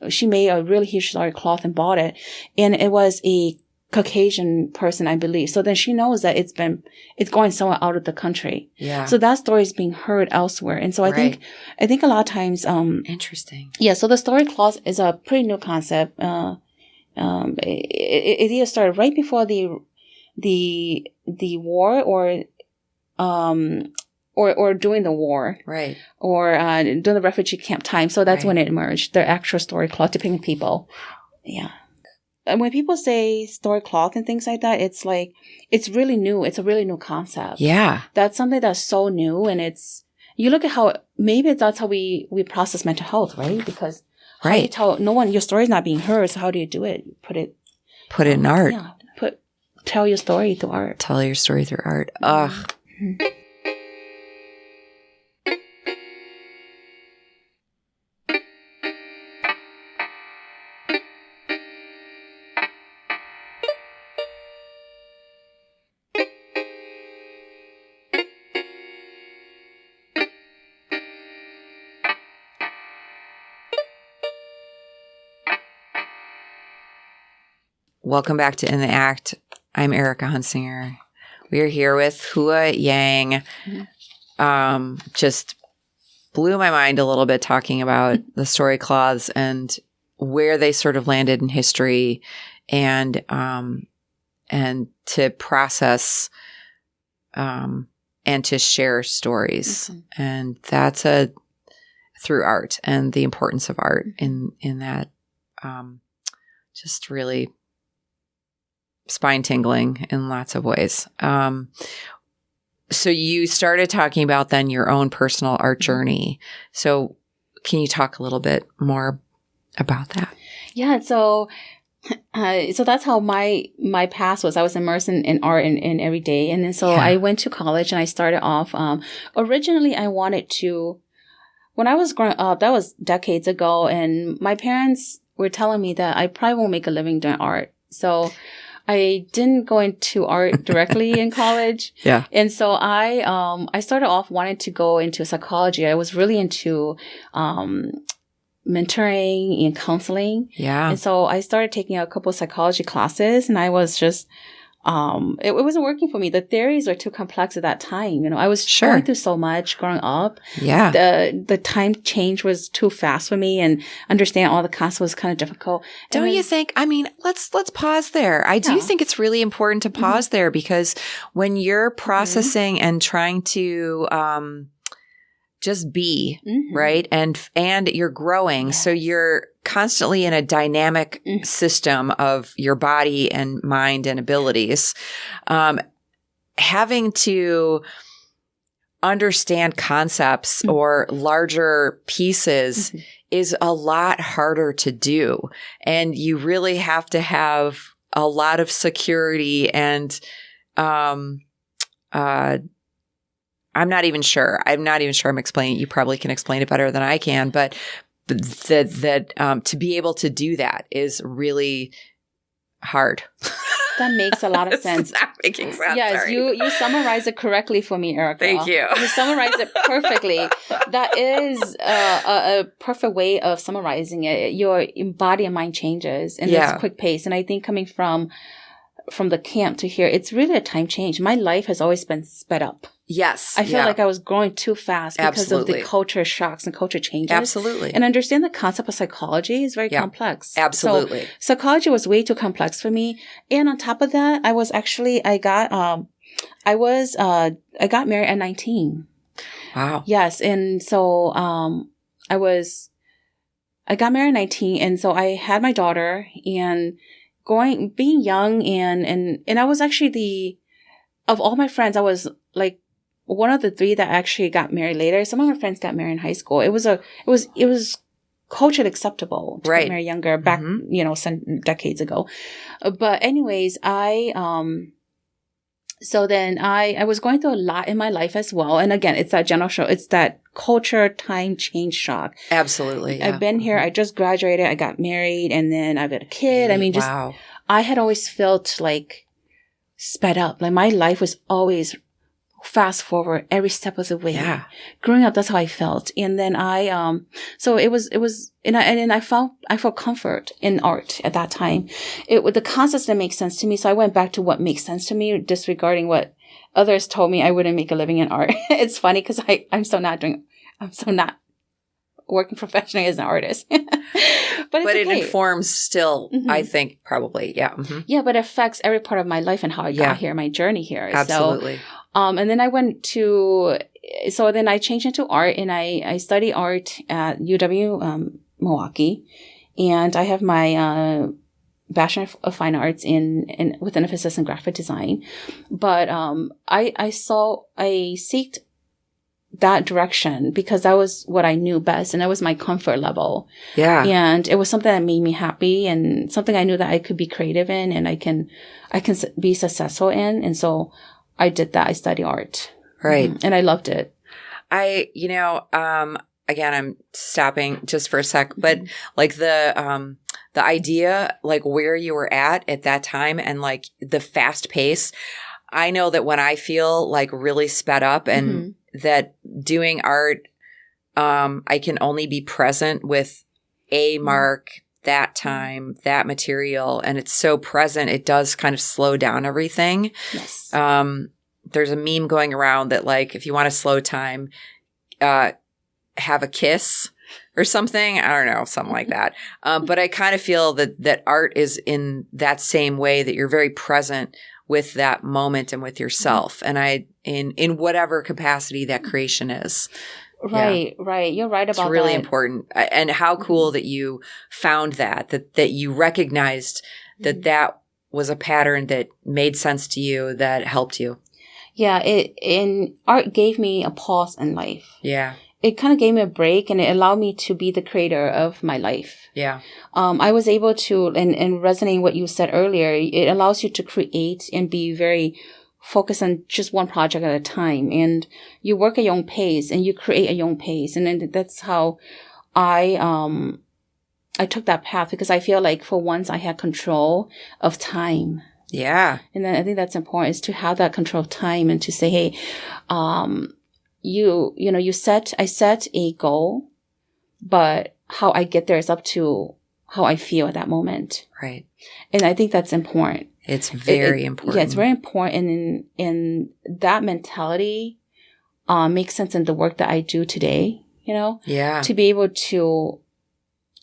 she made a really huge story cloth and bought it. And it was a Caucasian person, I believe. So then she knows that it's going somewhere out of the country. Yeah. So that story is being heard elsewhere. And so I think a lot of times, interesting. Yeah. So the story cloth is a pretty new concept. It either started right before the war or during the war. Right. Or, during the refugee camp time. So that's when it emerged. The actual story cloth depicting people. Yeah. And when people say story cloth and things like that, it's like, it's really new. It's a really new concept. Yeah. That's something that's so new. And you look at how, maybe that's how we process mental health, right? Because how do you tell your story's not being heard. So how do you do it? Put it in art. Yeah. Tell your story through art. Tell your story through art. Ugh. Mm-hmm. Welcome back to In the Act. I'm Erica Hunsinger. We are here with Houa Yang. Just blew my mind a little bit talking about the story cloths and where they sort of landed in history, and to process and to share stories. Mm-hmm. And that's through art, and the importance of art in that, just really spine tingling in lots of ways. So you started talking about then your own personal art journey. So can you talk a little bit more about that? Yeah. So that's how my past was. I was immersed in art in every day. And then so I went to college and I started off, originally I wanted to, when I was growing up, that was decades ago, and my parents were telling me that I probably won't make a living doing art. So I didn't go into art directly in college. Yeah. And so I started off wanting to go into psychology. I was really into, mentoring and counseling. Yeah. And so I started taking a couple of psychology classes, and I was just, it wasn't working for me. The theories were too complex at that time. You know, I was going through so much growing up. Yeah. The time change was too fast for me, and understanding all the concepts was kind of difficult. Don't you think? I mean, let's pause there. I do think it's really important to pause there, because when you're processing and trying to, just be, right? And you're growing. Yes. So you're constantly in a dynamic system of your body and mind and abilities. Having to understand concepts or larger pieces is a lot harder to do. And you really have to have a lot of security and, I'm not even sure I'm explaining it. You probably can explain it better than I can, but that to be able to do that is really hard. That makes a lot of sense. It's not making sense. Yes, sorry. you summarize it correctly for me, Erica. Thank you. You summarize it perfectly. That is a perfect way of summarizing it. Your body and mind changes in this quick pace. And I think coming from the camp to here, it's really a time change. My life has always been sped up. Yes. I feel like I was growing too fast because of the culture shocks and culture changes. Absolutely. And understand the concept of psychology is very complex. Absolutely. So psychology was way too complex for me. And on top of that, I got married at 19. Wow. Yes. And so, I got married at 19. And so I had my daughter, and being young and I was actually of all my friends, I was like one of the three that actually got married later. Some of my friends got married in high school. It was culturally acceptable to get married younger back, some decades ago. But anyways, so then I was going through a lot in my life as well. And again, it's that general show. It's that culture time change shock. Absolutely. Yeah. I've been here. I just graduated. I got married, and then I've had a kid. I mean, I had always felt like sped up. Like my life was always fast forward every step of the way. Yeah. Growing up, that's how I felt. And then so it was, and I felt comfort in art at that time. The concepts didn't make sense to me. So I went back to what makes sense to me, disregarding what others told me I wouldn't make a living in art. It's funny because I'm so not working professionally as an artist. But it informs still, I think, probably. Yeah. Mm-hmm. Yeah, but it affects every part of my life and how I got here, my journey here. Absolutely. So, and then then I changed into art, and I study art at UW Milwaukee, and I have my Bachelor of Fine Arts with an emphasis in graphic design. But I seeked that direction because that was what I knew best, and that was my comfort level. Yeah. And it was something that made me happy, and something I knew that I could be creative in, and I can be successful in. And so I did that. I studied art. Right. And I loved it. Again, I'm stopping just for a sec, but like the idea, like where you were at that time, and like the fast pace, I know that when I feel like really sped up and that doing art, I can only be present with a mark that time, that material, and it's so present, it does kind of slow down everything. Yes. There's a meme going around that, like, if you want to slow time, have a kiss or something. I don't know, something like that. But I kind of feel that art is in that same way, that you're very present with that moment and with yourself. And in whatever capacity that creation is. Right, right. You're right about that. It's really important. And how cool that you found that you recognized that was a pattern that made sense to you, that helped you. Yeah, art gave me a pause in life. Yeah. It kind of gave me a break, and it allowed me to be the creator of my life. Yeah. I was able to, and resonating what you said earlier, it allows you to create and be very focused on just one project at a time. And you work at your own pace, and you create at your own pace. And then that's how I took that path, because I feel like for once I had control of time. Yeah. And then I think that's important, is to have that control of time and to say, hey, I set a goal, but how I get there is up to how I feel at that moment. Right. And I think that's important. It's very important. Yeah, it's very important. And that mentality makes sense in the work that I do today, Yeah. To be able to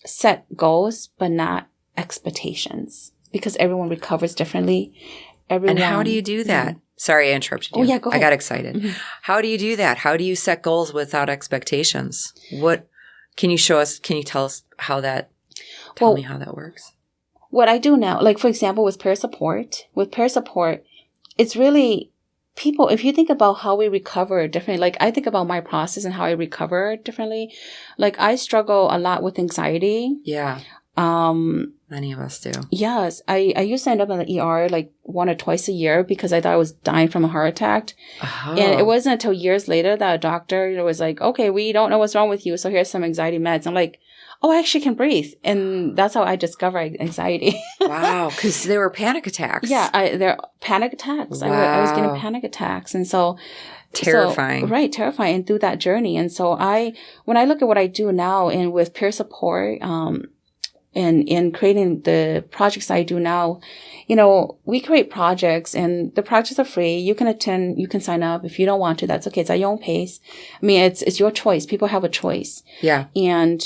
set goals, but not expectations. Because everyone recovers differently. And how do you do that? Yeah. Sorry, I interrupted you. Oh, yeah, go ahead. I got excited. Mm-hmm. How do you do that? How do you set goals without expectations? What can you show us? Can you tell us how that? Tell me how that works. What I do now, like for example, with peer support, it's really people. If you think about how we recover differently, like I think about my process and how I recover differently. Like I struggle a lot with anxiety. Yeah. Many of us do. Yes. I used to end up in the ER like 1 or twice a year because I thought I was dying from a heart attack. Oh. And it wasn't until years later that a doctor was like, okay, we don't know what's wrong with you, so here's some anxiety meds. I'm like, oh, I actually can breathe. And that's how I discovered anxiety. Wow. Because there were panic attacks. Yeah. There are panic attacks. Wow. I was getting panic attacks. And so terrifying. Right. Terrifying. And through that journey. And so when I look at what I do now and with peer support, and in creating the projects I do now, we create projects and the projects are free. You can attend, you can sign up. If you don't want to, that's okay. It's at your own pace. I mean, it's your choice. People have a choice. Yeah. And,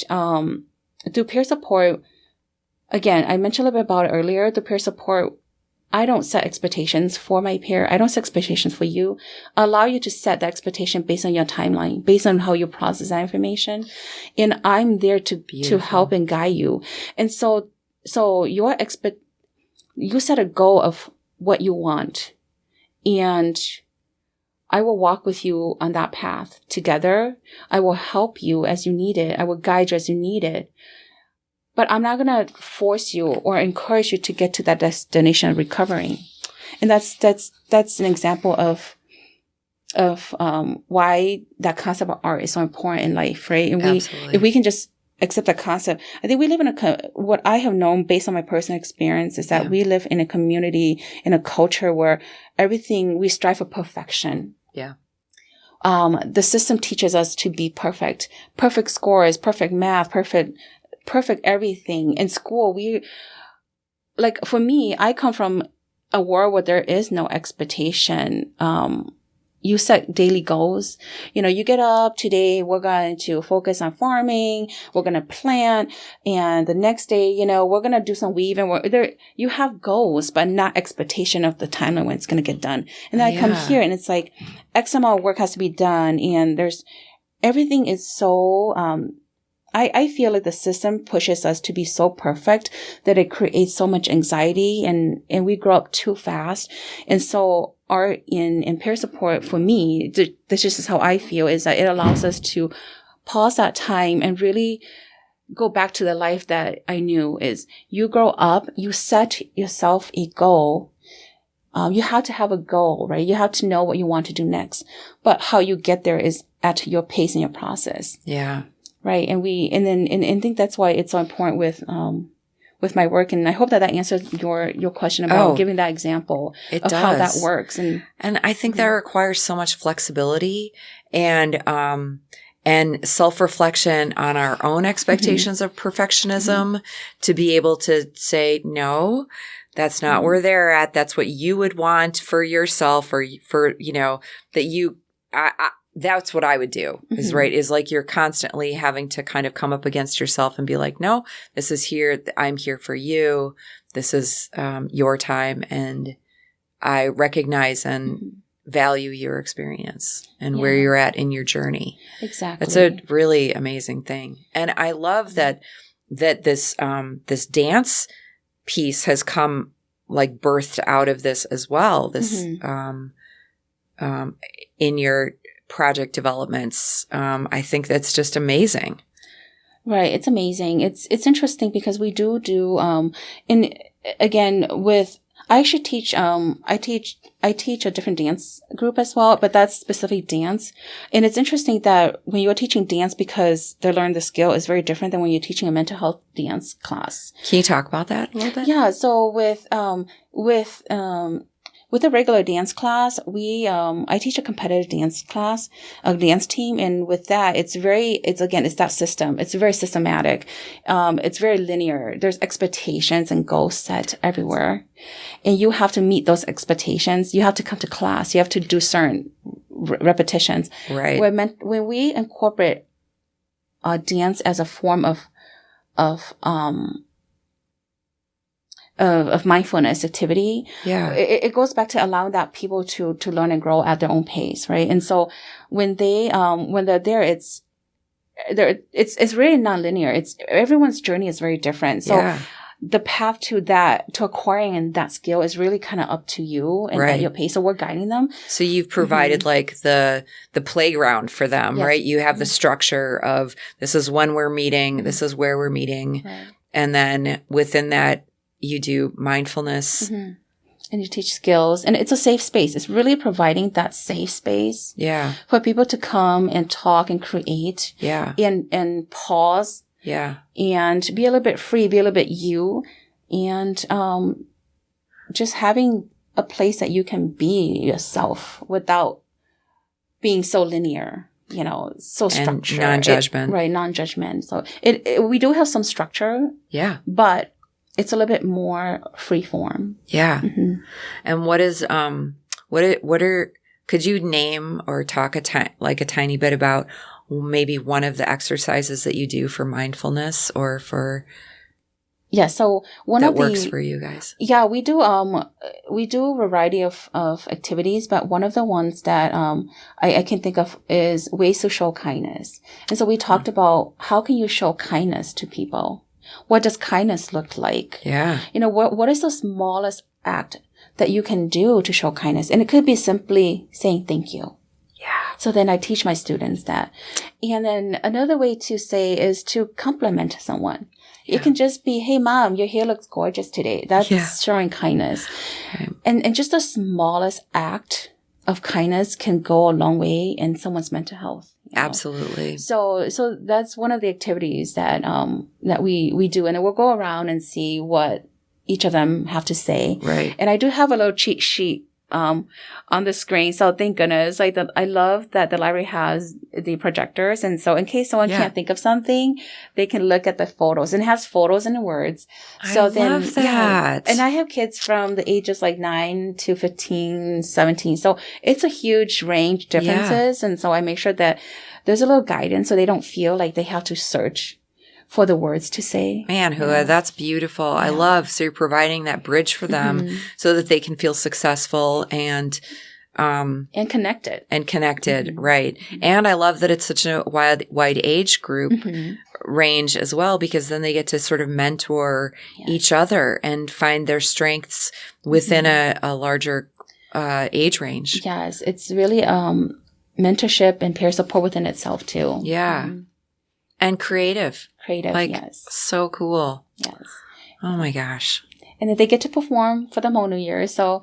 through peer support, again, I mentioned a little bit about it earlier, the peer support, I don't set expectations for my peer. I don't set expectations for you. I allow you to set the expectation based on your timeline, based on how you process that information. And I'm there to help and guide you. And so you set a goal of what you want, and I will walk with you on that path together. I will help you as you need it. I will guide you as you need it. But I'm not going to force you or encourage you to get to that destination of recovering. And that's an example of why that concept of art is so important in life, right? And if we can just accept that concept, I think we live in what I have known based on my personal experience is that we live in a community, in a culture where we strive for perfection. Yeah. The system teaches us to be perfect scores, perfect math, perfect everything. In school, for me, I come from a world where there is no expectation. You set daily goals. You get up today, we're going to focus on farming, we're going to plant, and the next day, we're going to do some weaving. You have goals, but not expectation of the timeline when it's going to get done. And then I come here and it's like X amount of work has to be done, and everything is so, I feel like the system pushes us to be so perfect that it creates so much anxiety, and we grow up too fast. And so art in peer support, for me, this just is how I feel, is that it allows us to pause that time and really go back to the life that I knew. Is you grow up, you set yourself a goal. You have to have a goal, right? You have to know what you want to do next. But how you get there is at your pace and your process. Yeah. Right. And I think that's why it's so important with my work. And I hope that answers your question about giving that example of how that works. And I think that requires so much flexibility and and self-reflection on our own expectations of perfectionism to be able to say, no, that's not where they're at. That's what you would want for yourself, or for, that you, that's what I would do is right. Is like, you're constantly having to kind of come up against yourself and be like, no, this is here. I'm here for you. This is your time. And I recognize and value your experience and where you're at in your journey. Exactly. It's a really amazing thing. And I love that this dance piece has come like birthed out of this as well. This, in your project developments. I think that's just amazing. Right. It's amazing. It's interesting because we do, I actually teach, I teach a different dance group as well, but that's specifically dance. And it's interesting that when you're teaching dance, because they're learning the skill, is very different than when you're teaching a mental health dance class. Can you talk about that a little bit? Yeah. So with a regular dance class, I teach a competitive dance class, a dance team. And with that, it's that system. It's very systematic. It's very linear. There's expectations and goals set everywhere. And you have to meet those expectations. You have to come to class. You have to do certain repetitions. Right. When we incorporate dance as a form of mindfulness activity. Yeah. It goes back to allowing that people to learn and grow at their own pace, right? And so when they're there, it's really nonlinear. Everyone's journey is very different. So the path to acquiring that skill is really kind of up to you and at your pace. So we're guiding them. So you've provided like the playground for them, right? You have the structure of, this is when we're meeting, this is where we're meeting. Right. And then within that, you do mindfulness. And you teach skills. And it's a safe space. It's really providing that safe space for people to come and talk and create and pause and be a little bit free, be a little bit you, and just having a place that you can be yourself without being so linear. So structured. Non-judgment. Right, non-judgment. So we do have some structure. Yeah. But it's a little bit more free form. Yeah. And what is, could you name or talk a tiny bit about maybe one of the exercises that you do for mindfulness or for... Yeah. So that works for you guys. Yeah, we do a variety of activities, but one of the ones that, I can think of is ways to show kindness. And so we talked about how can you show kindness to people? What does kindness look like? Yeah. What is the smallest act that you can do to show kindness? And it could be simply saying thank you. Yeah. So then I teach my students that. And then another way to say is to compliment someone. Yeah. It can just be, hey, Mom, your hair looks gorgeous today. That's showing kindness. Right. And just the smallest act of kindness can go a long way in someone's mental health. Absolutely. So that's one of the activities that we do. And we'll go around and see what each of them have to say. Right. And I do have a little cheat sheet on the screen. So thank goodness. I love that the library has the projectors. And so in case someone can't think of something, they can look at the photos, and it has photos and words. So I love that. Yeah, and I have kids from the ages 9 to 15, 17. So it's a huge range differences. And so I make sure that there's a little guidance so they don't feel like they have to search for the words to say. Man, Houa, that's beautiful. Yeah. I love. So you're providing that bridge for them so that they can feel successful and connected. Right. And I love that it's such a wide age group range as well, because then they get to sort of mentor each other and find their strengths within a larger age range. Yes. It's really mentorship and peer support within itself too. Yeah. And creative, yes. So cool. Yes. Oh my gosh. And then they get to perform for the Hmong New Year. So,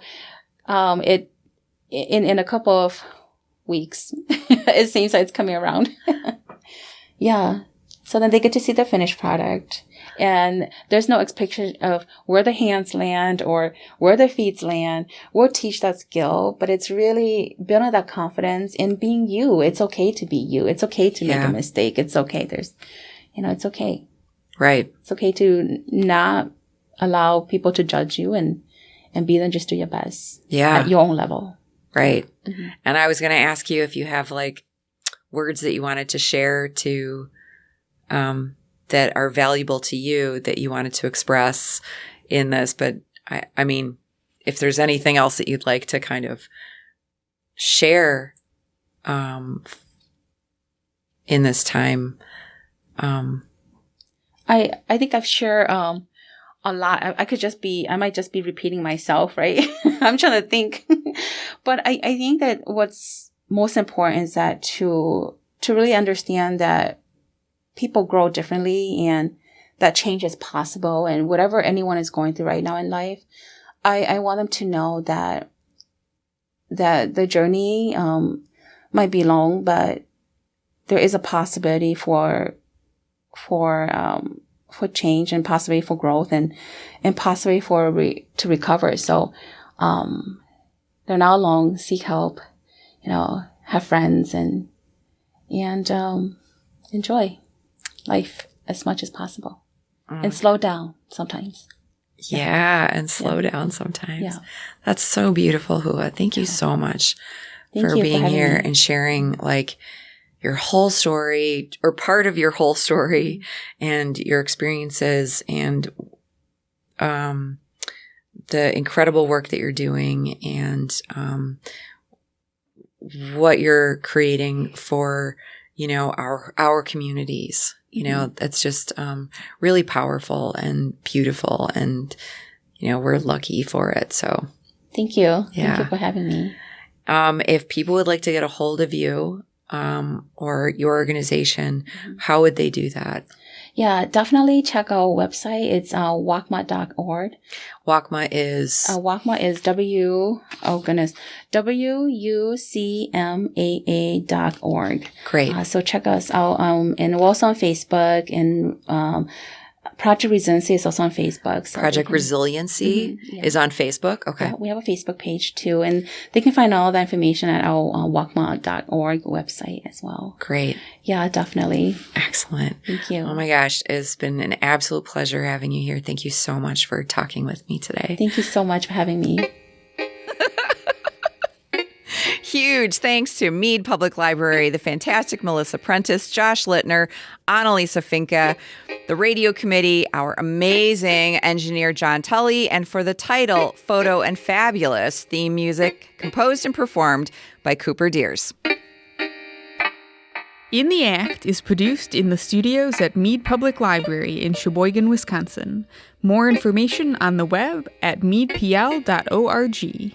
in a couple of weeks, it seems like it's coming around. Yeah. So then they get to see the finished product. And there's no expectation of where the hands land or where the feet land. We'll teach that skill, but it's really building that confidence in being you. It's okay to be you. It's okay to make a mistake. It's okay. It's okay. Right. It's okay to not allow people to judge you and be them, just do your best. Yeah. At your own level. Right. Mm-hmm. And I was going to ask you if you have like words that you wanted to share to, that are valuable to you that you wanted to express in this. But I mean, if there's anything else that you'd like to kind of share, in this time, I think I've shared, a lot. I might just be repeating myself, right? I'm trying to think. But I think that what's most important is that to really understand that people grow differently and that change is possible. And whatever anyone is going through right now in life, I want them to know that the journey might be long, but there is a possibility for change and possibly for growth and possibly to recover. So, they're not alone. Seek help, have friends and enjoy life as much as possible and slow down sometimes. Yeah. And slow down sometimes. Yeah. That's so beautiful, Houa. Thank you so much for being here and sharing like your whole story or part of your whole story and your experiences and the incredible work that you're doing and what you're creating for, our communities. That's just really powerful and beautiful and, we're lucky for it. So thank you. Yeah. Thank you for having me. If people would like to get a hold of you, or your organization, how would they do that? Yeah, definitely check our website. It's WUCMAA.org. WUCMAA is? WUCMAA is WUCMAA.org. Great. So check us out. And we're also on Facebook and Project Resiliency is also on Facebook. So Project Resiliency is on Facebook? Okay. Yeah, we have a Facebook page too. And they can find all the information at our WUCMAA.org website as well. Great. Yeah, definitely. Excellent. Thank you. Oh my gosh. It's been an absolute pleasure having you here. Thank you so much for talking with me today. Thank you so much for having me. Huge thanks to Mead Public Library, the fantastic Melissa Prentice, Josh Littner, Annalisa Finca, the radio committee, our amazing engineer John Tully, and for the title, Photo and Fabulous, theme music composed and performed by Cooper Deers. In the Act is produced in the studios at Mead Public Library in Sheboygan, Wisconsin. More information on the web at meadpl.org.